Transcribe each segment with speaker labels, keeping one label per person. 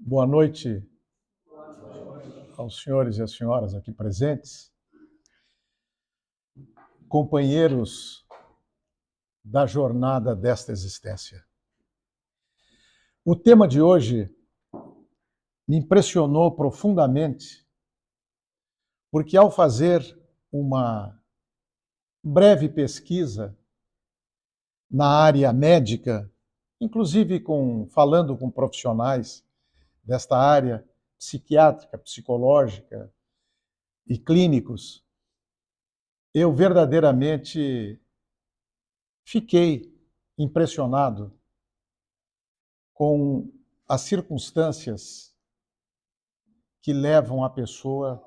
Speaker 1: Boa noite aos senhores e às senhoras aqui presentes, companheiros da jornada desta existência. O tema de hoje me impressionou profundamente, porque ao fazer uma breve pesquisa na área médica, inclusive falando com profissionais desta área psiquiátrica, psicológica e clínicos, eu verdadeiramente fiquei impressionado com as circunstâncias que levam a pessoa,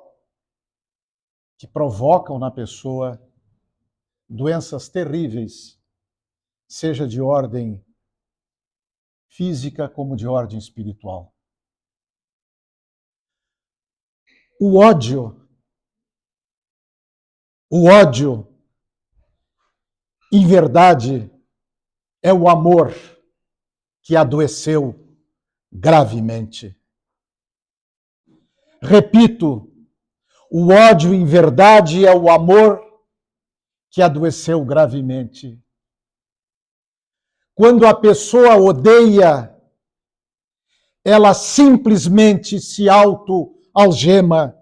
Speaker 1: que provocam na pessoa doenças terríveis, seja de ordem física como de ordem espiritual. O ódio, em verdade, é o amor que adoeceu gravemente. Repito, o ódio, em verdade, é o amor que adoeceu gravemente. Quando a pessoa odeia, ela simplesmente se auto-algema.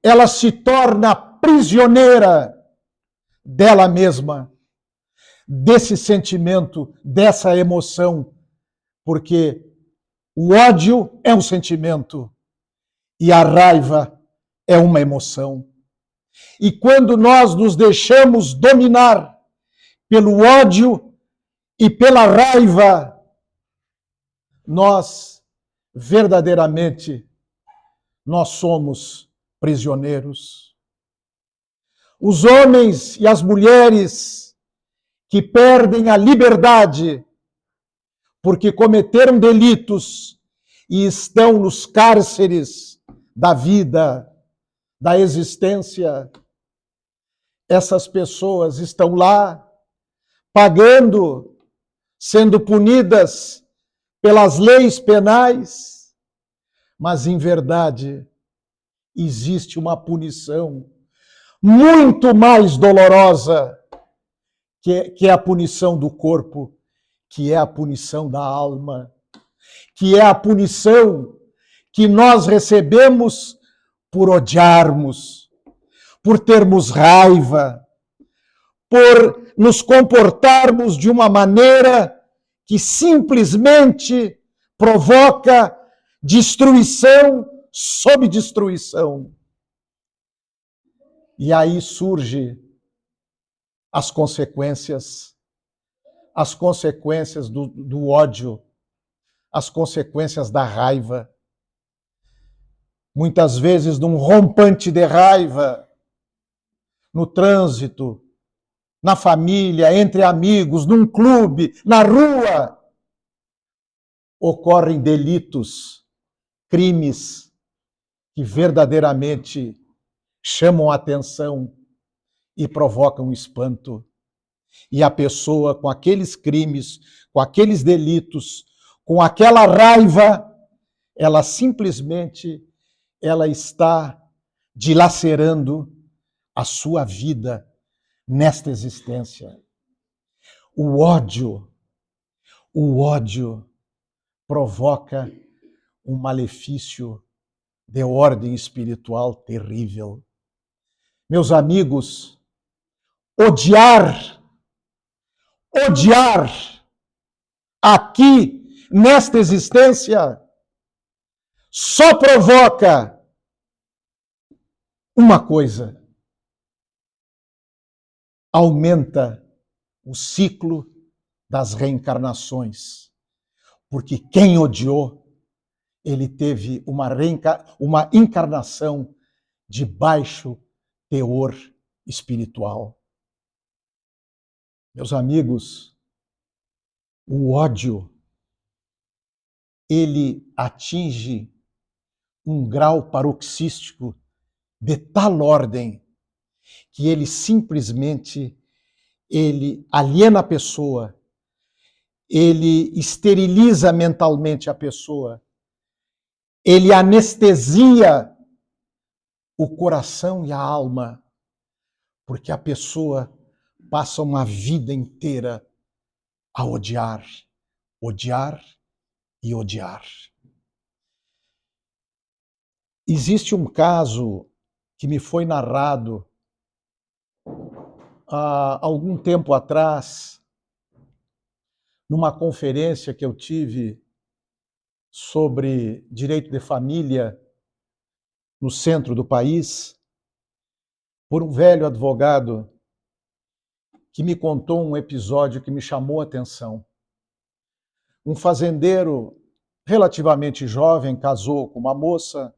Speaker 1: Ela se torna prisioneira dela mesma, desse sentimento, dessa emoção, porque o ódio é um sentimento e a raiva é uma emoção. E quando nós nos deixamos dominar pelo ódio e pela raiva, nós verdadeiramente somos prisioneiros. Os homens e as mulheres que perdem a liberdade porque cometeram delitos e estão nos cárceres da vida, da existência, essas pessoas estão lá pagando, sendo punidas pelas leis penais, mas em verdade existe uma punição muito mais dolorosa, que é a punição do corpo, que é a punição da alma, que é a punição que nós recebemos por odiarmos, por termos raiva, por nos comportarmos de uma maneira que simplesmente provoca destruição sob destruição. E aí surgem as consequências do ódio, as consequências da raiva. Muitas vezes, num rompante de raiva, no trânsito, na família, entre amigos, num clube, na rua, ocorrem delitos, crimes que verdadeiramente chamam a atenção e provocam espanto. E a pessoa, com aqueles crimes, com aqueles delitos, com aquela raiva, ela simplesmente está dilacerando a sua vida nesta existência. O ódio provoca um malefício de ordem espiritual terrível. Meus amigos, odiar aqui nesta existência só provoca uma coisa: aumenta o ciclo das reencarnações. Porque quem odiou, ele teve uma encarnação de baixo teor espiritual. Meus amigos, o ódio, ele atinge um grau paroxístico de tal ordem que ele simplesmente aliena a pessoa, ele esteriliza mentalmente a pessoa, ele anestesia o coração e a alma, porque a pessoa passa uma vida inteira a odiar, odiar e odiar. Existe um caso que me foi narrado há algum tempo atrás, numa conferência que eu tive sobre direito de família no centro do país, por um velho advogado que me contou um episódio que me chamou a atenção. Um fazendeiro relativamente jovem casou com uma moça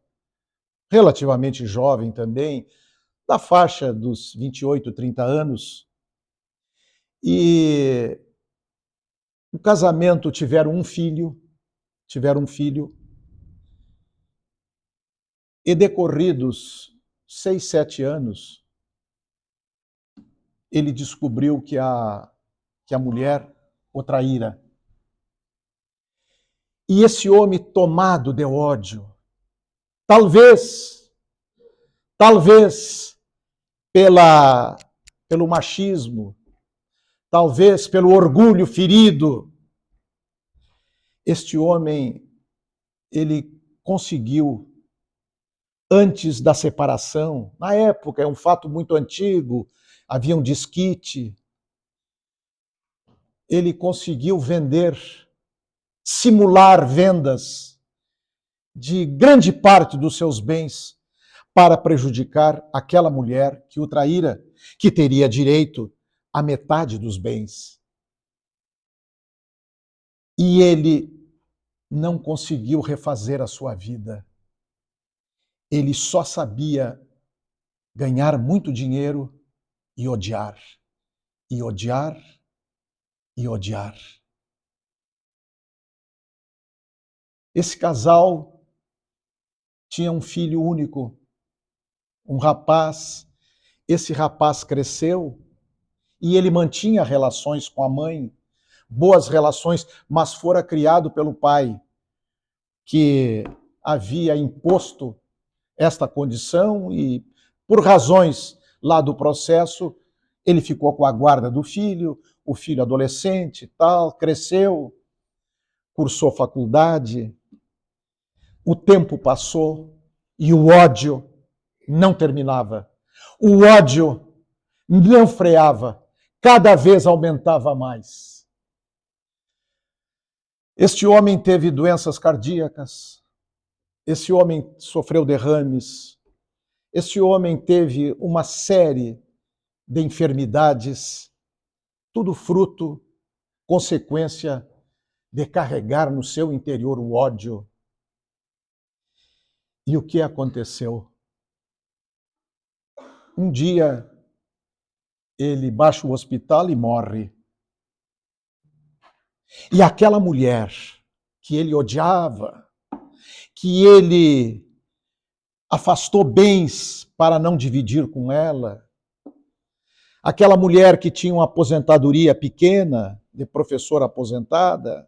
Speaker 1: relativamente jovem também, da faixa dos 28, 30 anos, e o casamento tiveram um filho, e decorridos 6, 7 anos, ele descobriu que a mulher o traíra. E esse homem tomado de ódio, talvez pelo machismo, talvez pelo orgulho ferido, este homem, ele conseguiu, antes da separação, na época, é um fato muito antigo, havia um desquite, ele conseguiu simular vendas de grande parte dos seus bens para prejudicar aquela mulher que o traíra, que teria direito à metade dos bens. E ele não conseguiu refazer a sua vida. Ele só sabia ganhar muito dinheiro e odiar, e odiar, e odiar. Esse casal tinha um filho único, um rapaz. Esse rapaz cresceu e ele mantinha relações com a mãe, boas relações, mas fora criado pelo pai, que havia imposto esta condição e, por razões lá do processo, ele ficou com a guarda do filho, o filho adolescente, tal, cresceu, cursou faculdade, o tempo passou e o ódio não terminava. O ódio não freava, cada vez aumentava mais. Este homem teve doenças cardíacas, esse homem sofreu derrames, esse homem teve uma série de enfermidades, tudo fruto, consequência de carregar no seu interior o ódio. E o que aconteceu? Um dia, ele baixa o hospital e morre. E aquela mulher que ele odiava, que ele afastou bens para não dividir com ela, aquela mulher que tinha uma aposentadoria pequena, de professora aposentada,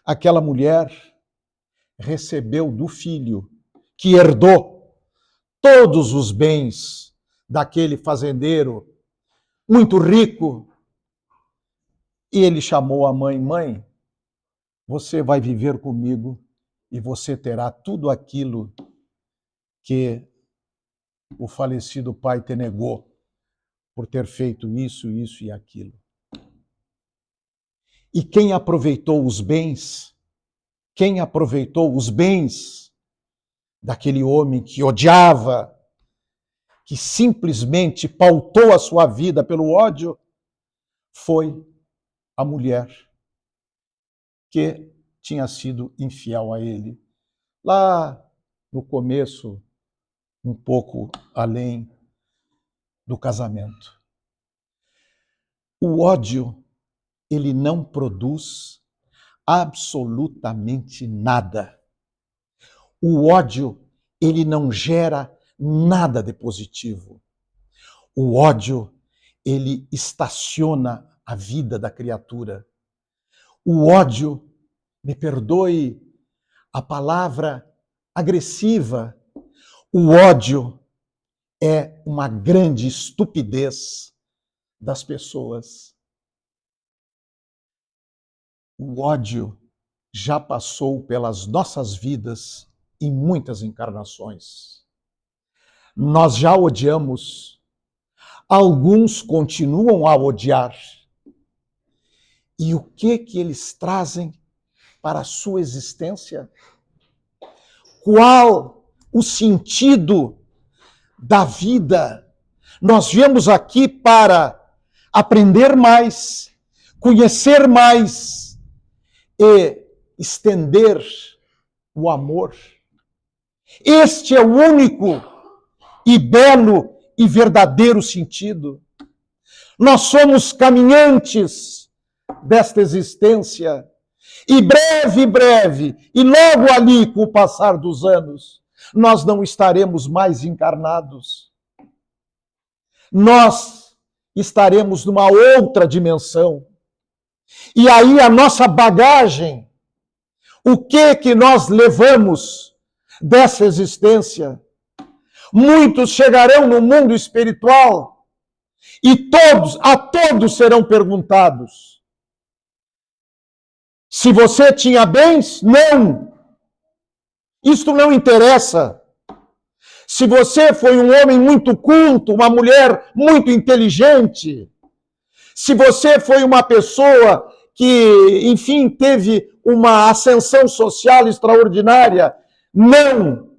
Speaker 1: aquela mulher recebeu do filho, que herdou todos os bens daquele fazendeiro muito rico, e ele chamou a mãe: mãe, você vai viver comigo e você terá tudo aquilo que o falecido pai te negou por ter feito isso, isso e aquilo. E quem aproveitou os bens daquele homem que odiava, que simplesmente pautou a sua vida pelo ódio, foi a mulher que tinha sido infiel a ele. Lá no começo, um pouco além do casamento. O ódio, ele não produz absolutamente nada. O ódio, ele não gera nada de positivo. O ódio, ele estaciona a vida da criatura. O ódio, me perdoe a palavra, agressiva. O ódio é uma grande estupidez das pessoas. O ódio já passou pelas nossas vidas em muitas encarnações. Nós já odiamos, alguns continuam a odiar. E o que eles trazem para a sua existência? Qual o sentido da vida? Nós viemos aqui para aprender mais, conhecer mais e estender o amor. Este é o único e belo e verdadeiro sentido. Nós somos caminhantes desta existência e breve, e logo ali, com o passar dos anos, nós não estaremos mais encarnados. Nós estaremos numa outra dimensão. E aí a nossa bagagem, o que nós levamos dessa existência? Muitos chegarão no mundo espiritual e a todos serão perguntados: se você tinha bens? Não. Isto não interessa. Se você foi um homem muito culto, uma mulher muito inteligente, se você foi uma pessoa que, enfim, teve uma ascensão social extraordinária, não.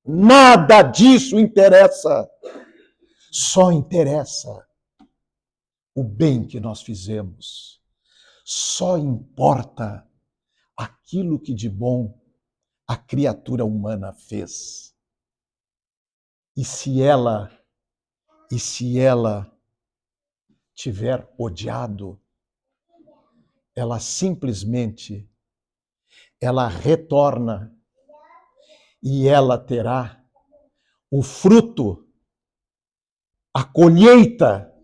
Speaker 1: Nada disso interessa. Só interessa o bem que nós fizemos. Só importa aquilo que de bom a criatura humana fez. E se ela tiver odiado, ela simplesmente retorna e ela terá o fruto, a colheita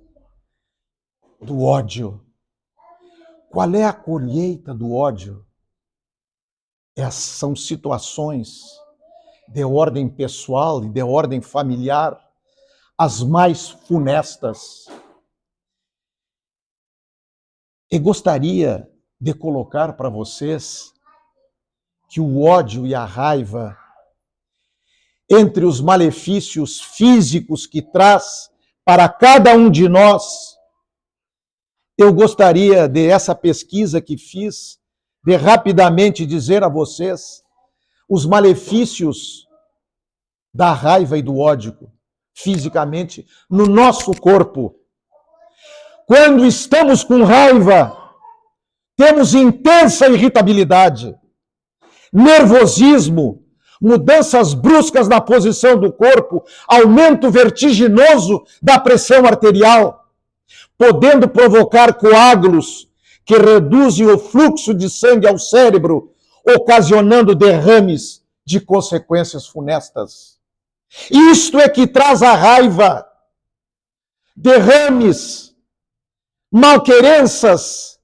Speaker 1: do ódio. Qual é a colheita do ódio? São situações de ordem pessoal e de ordem familiar, as mais funestas. E gostaria de colocar para vocês que o ódio e a raiva, entre os malefícios físicos que traz para cada um de nós, eu gostaria essa pesquisa que fiz, de rapidamente dizer a vocês os malefícios da raiva e do ódio fisicamente no nosso corpo. Quando estamos com raiva, temos intensa irritabilidade, nervosismo, mudanças bruscas na posição do corpo, aumento vertiginoso da pressão arterial, podendo provocar coágulos que reduzem o fluxo de sangue ao cérebro, ocasionando derrames de consequências funestas. Isto é que traz a raiva, derrames, malquerenças,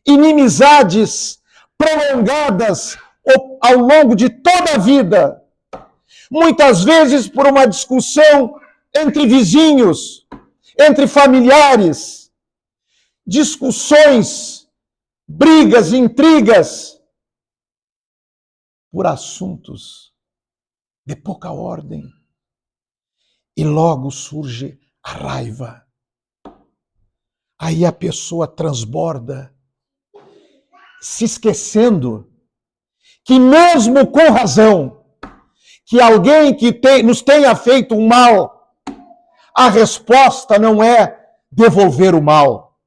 Speaker 1: inimizades prolongadas ao longo de toda a vida, muitas vezes por uma discussão entre vizinhos, entre familiares, discussões, brigas, intrigas, por assuntos de pouca ordem. E logo surge a raiva. Aí a pessoa transborda, se esquecendo que mesmo com razão, que alguém que nos tenha feito um mal, a resposta não é devolver o mal.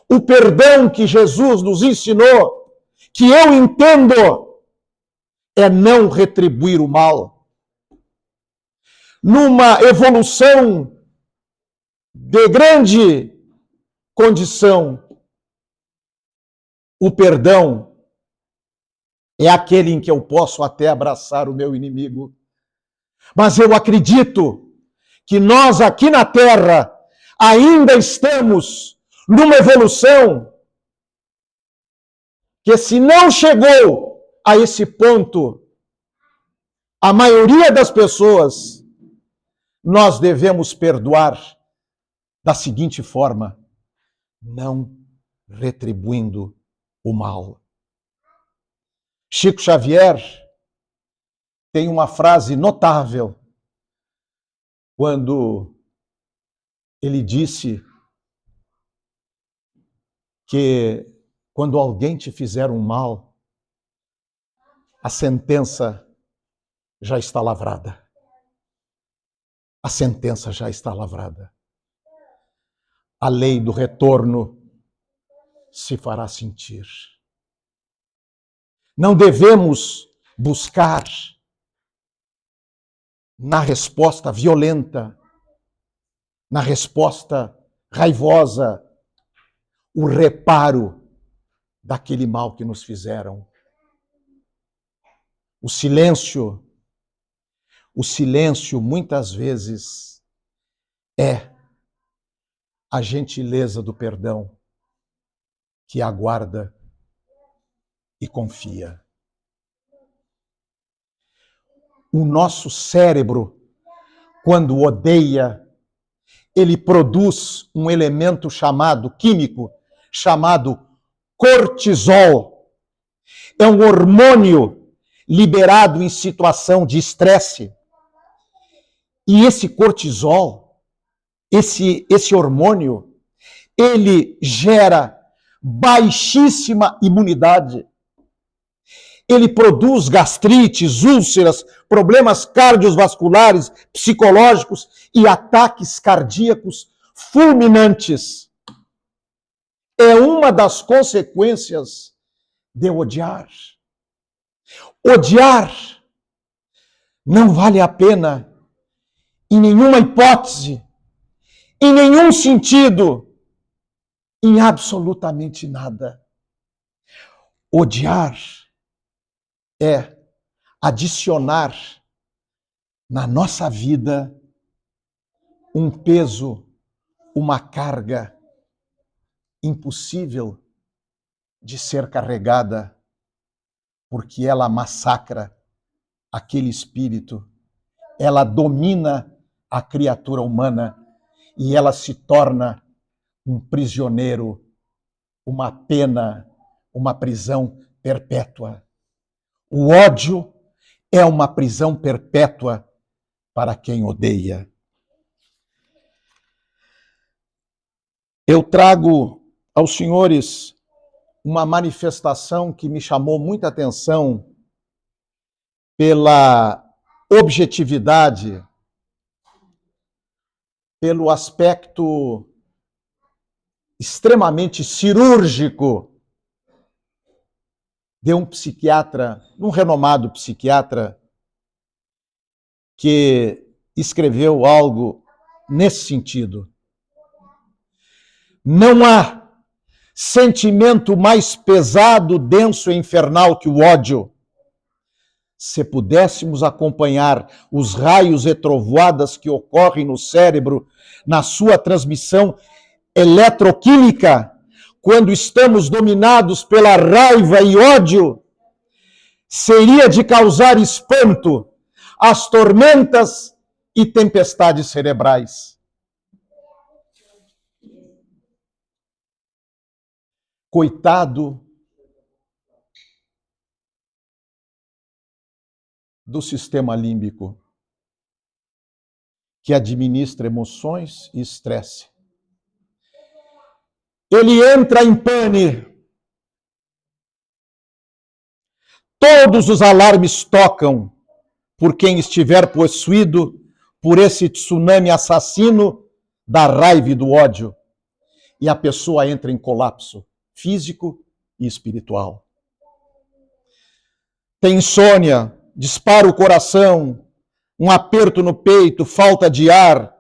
Speaker 1: O perdão que Jesus nos ensinou, que eu entendo, é não retribuir o mal. Numa evolução de grande condição, o perdão é aquele em que eu posso até abraçar o meu inimigo. Mas eu acredito que nós aqui na Terra ainda estamos numa evolução que se não chegou a esse ponto, a maioria das pessoas, nós devemos perdoar da seguinte forma: não retribuindo o mal. Chico Xavier tem uma frase notável quando ele disse que quando alguém te fizer um mal, a sentença já está lavrada. A sentença já está lavrada. A lei do retorno se fará sentir. Não devemos buscar na resposta violenta, na resposta raivosa, o reparo daquele mal que nos fizeram. O silêncio muitas vezes é a gentileza do perdão que aguarda e confia. O nosso cérebro, quando odeia, ele produz um elemento químico chamado cortisol. É um hormônio liberado em situação de estresse. E esse cortisol, esse hormônio, ele gera baixíssima imunidade. Ele produz gastrites, úlceras, problemas cardiovasculares, psicológicos e ataques cardíacos fulminantes. É uma das consequências de odiar. Odiar não vale a pena em nenhuma hipótese, em nenhum sentido, em absolutamente nada. Odiar é adicionar na nossa vida um peso, uma carga impossível de ser carregada, porque ela massacra aquele espírito, ela domina a criatura humana e ela se torna um prisioneiro, uma pena, uma prisão perpétua. O ódio é uma prisão perpétua para quem odeia. Eu trago aos senhores uma manifestação que me chamou muita atenção pela objetividade, pelo aspecto extremamente cirúrgico de um psiquiatra, um renomado psiquiatra, que escreveu algo nesse sentido. Não há sentimento mais pesado, denso e infernal que o ódio. Se pudéssemos acompanhar os raios e trovoadas que ocorrem no cérebro na sua transmissão eletroquímica, quando estamos dominados pela raiva e ódio, seria de causar espanto às tormentas e tempestades cerebrais. Coitado do sistema límbico, que administra emoções e estresse. Ele entra em pane. Todos os alarmes tocam por quem estiver possuído por esse tsunami assassino da raiva e do ódio. E a pessoa entra em colapso físico e espiritual. Tem insônia, dispara o coração, um aperto no peito, falta de ar.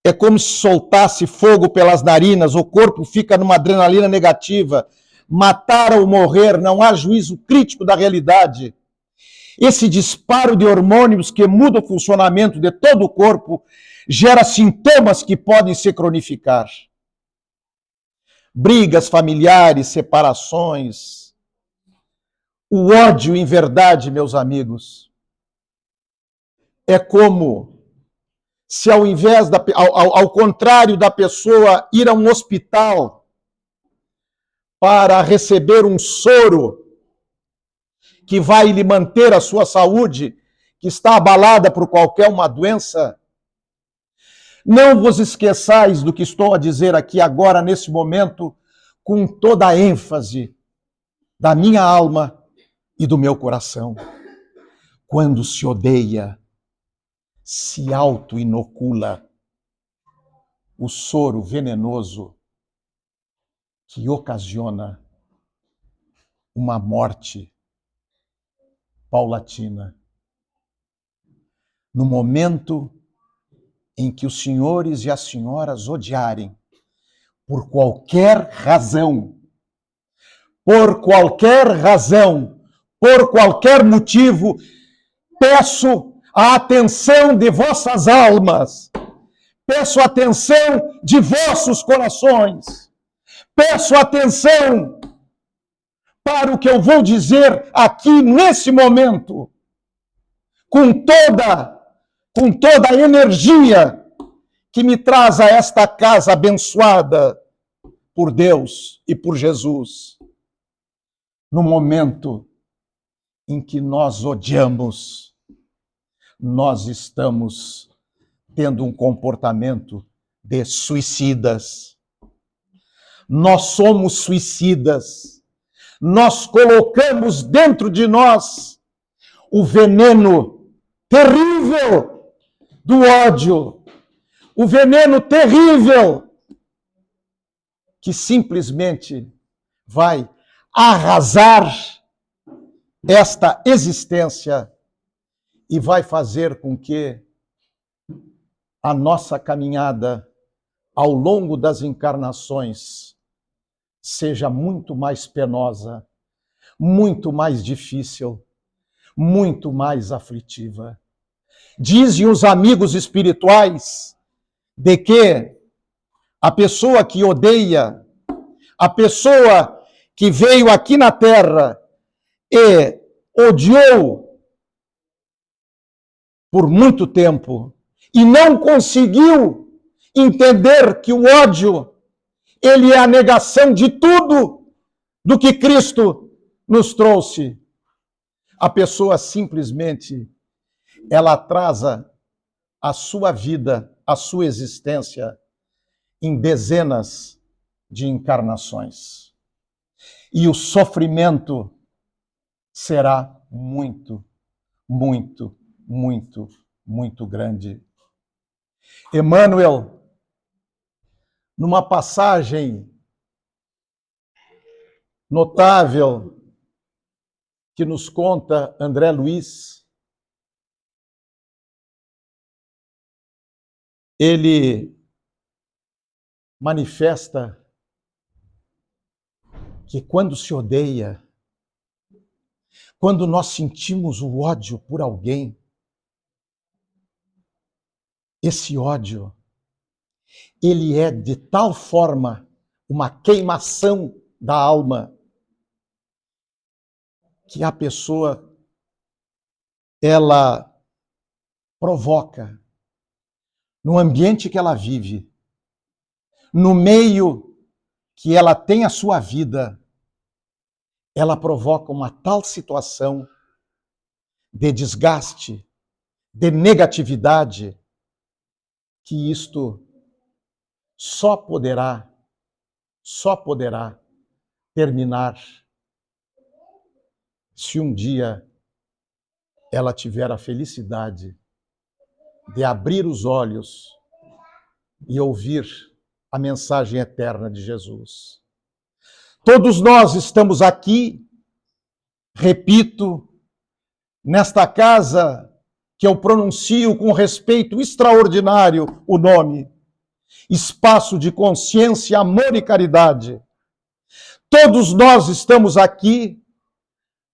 Speaker 1: É como se soltasse fogo pelas narinas, o corpo fica numa adrenalina negativa. Matar ou morrer, não há juízo crítico da realidade. Esse disparo de hormônios que muda o funcionamento de todo o corpo gera sintomas que podem se cronificar. brigas familiares, separações. O ódio, em verdade, meus amigos, é como se ao invés ao contrário da pessoa ir a um hospital para receber um soro que vai lhe manter a sua saúde, que está abalada por qualquer uma doença, não vos esqueçais do que estou a dizer aqui agora, nesse momento, com toda a ênfase da minha alma e do meu coração. Quando se odeia, se auto-inocula o soro venenoso que ocasiona uma morte paulatina. No momento em que os senhores e as senhoras odiarem, por qualquer razão, por qualquer motivo, peço a atenção de vossas almas, peço a atenção de vossos corações, peço atenção para o que eu vou dizer aqui nesse momento, com toda a energia que me traz a esta casa abençoada por Deus e por Jesus. No momento em que nós odiamos, nós estamos tendo um comportamento de suicidas. Nós somos suicidas. Nós colocamos dentro de nós o veneno terrível do ódio, o veneno terrível que simplesmente vai arrasar esta existência e vai fazer com que a nossa caminhada ao longo das encarnações seja muito mais penosa, muito mais difícil, muito mais aflitiva. Dizem os amigos espirituais de que a pessoa que odeia, a pessoa que veio aqui na Terra e odiou por muito tempo e não conseguiu entender que o ódio, ele é a negação de tudo do que Cristo nos trouxe. A pessoa simplesmente, ela atrasa a sua vida, a sua existência em dezenas de encarnações. E o sofrimento será muito, muito, muito, muito grande. Emmanuel, numa passagem notável que nos conta André Luiz, ele manifesta que quando se odeia, quando nós sentimos o ódio por alguém, esse ódio, ele é de tal forma uma queimação da alma que a pessoa, ela provoca no ambiente que ela vive, no meio que ela tem a sua vida, ela provoca uma tal situação de desgaste, de negatividade, que isto só poderá terminar se um dia ela tiver a felicidade de abrir os olhos e ouvir a mensagem eterna de Jesus. Todos nós estamos aqui, repito, nesta casa que eu pronuncio com respeito extraordinário o nome, Espaço de Consciência, Amor e Caridade. Todos nós estamos aqui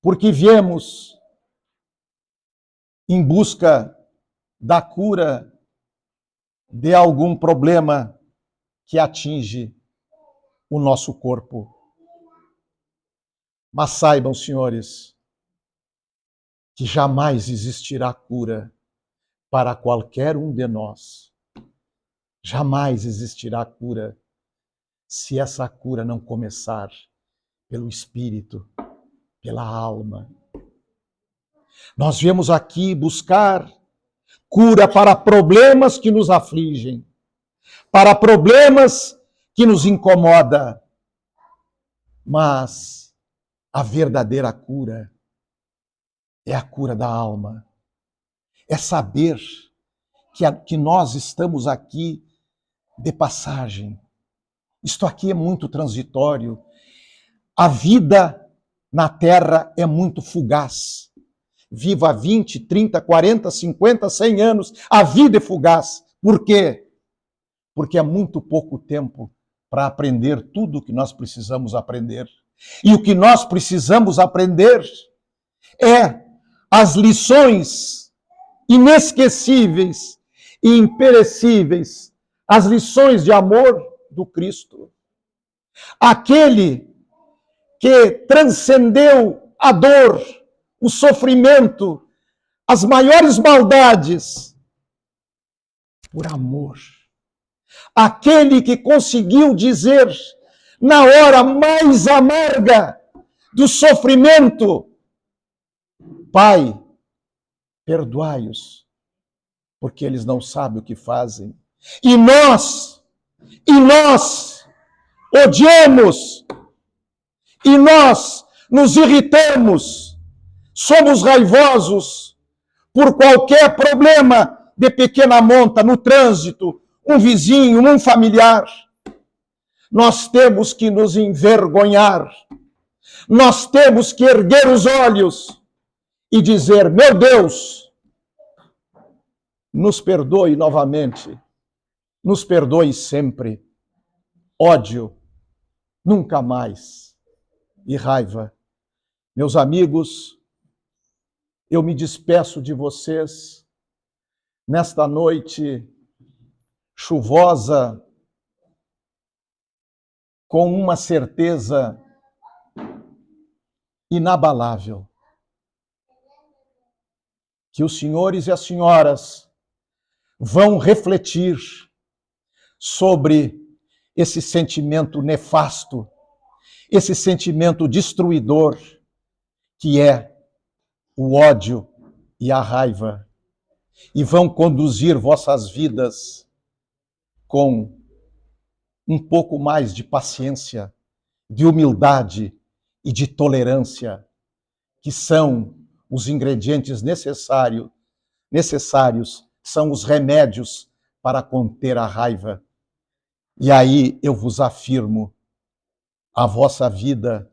Speaker 1: porque viemos em busca da cura de algum problema que atinge o nosso corpo. Mas saibam, senhores, que jamais existirá cura para qualquer um de nós. Jamais existirá cura se essa cura não começar pelo espírito, pela alma. Nós viemos aqui buscar cura para problemas que nos afligem, para problemas que nos incomodam. Mas a verdadeira cura é a cura da alma. É saber que nós estamos aqui de passagem. Isto aqui é muito transitório. A vida na Terra é muito fugaz. Viva 20, 30, 40, 50, 100 anos. A vida é fugaz. Por quê? Porque é muito pouco tempo para aprender tudo o que nós precisamos aprender. E o que nós precisamos aprender é as lições inesquecíveis e imperecíveis, as lições de amor do Cristo. Aquele que transcendeu a dor, o sofrimento, as maiores maldades, por amor. Aquele que conseguiu dizer, na hora mais amarga do sofrimento, Pai, perdoai-os, porque eles não sabem o que fazem. E nós odiamos, e nós nos irritamos, somos raivosos por qualquer problema de pequena monta no trânsito, um vizinho, um familiar. Nós temos que nos envergonhar, nós temos que erguer os olhos e dizer, meu Deus, nos perdoe novamente, nos perdoe sempre. Ódio, nunca mais. E raiva. Meus amigos, eu me despeço de vocês nesta noite chuvosa, com uma certeza inabalável. Que os senhores e as senhoras vão refletir sobre esse sentimento nefasto, esse sentimento destruidor que é o ódio e a raiva, e vão conduzir vossas vidas com um pouco mais de paciência, de humildade e de tolerância, que são os ingredientes necessários, são os remédios para conter a raiva. E aí eu vos afirmo, a vossa vida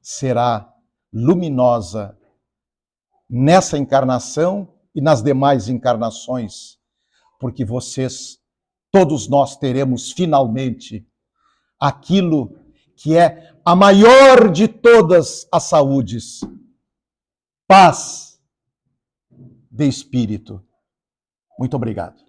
Speaker 1: será luminosa nessa encarnação e nas demais encarnações, porque vocês, todos nós teremos finalmente aquilo que é a maior de todas as saúdes, paz de espírito. Muito obrigado.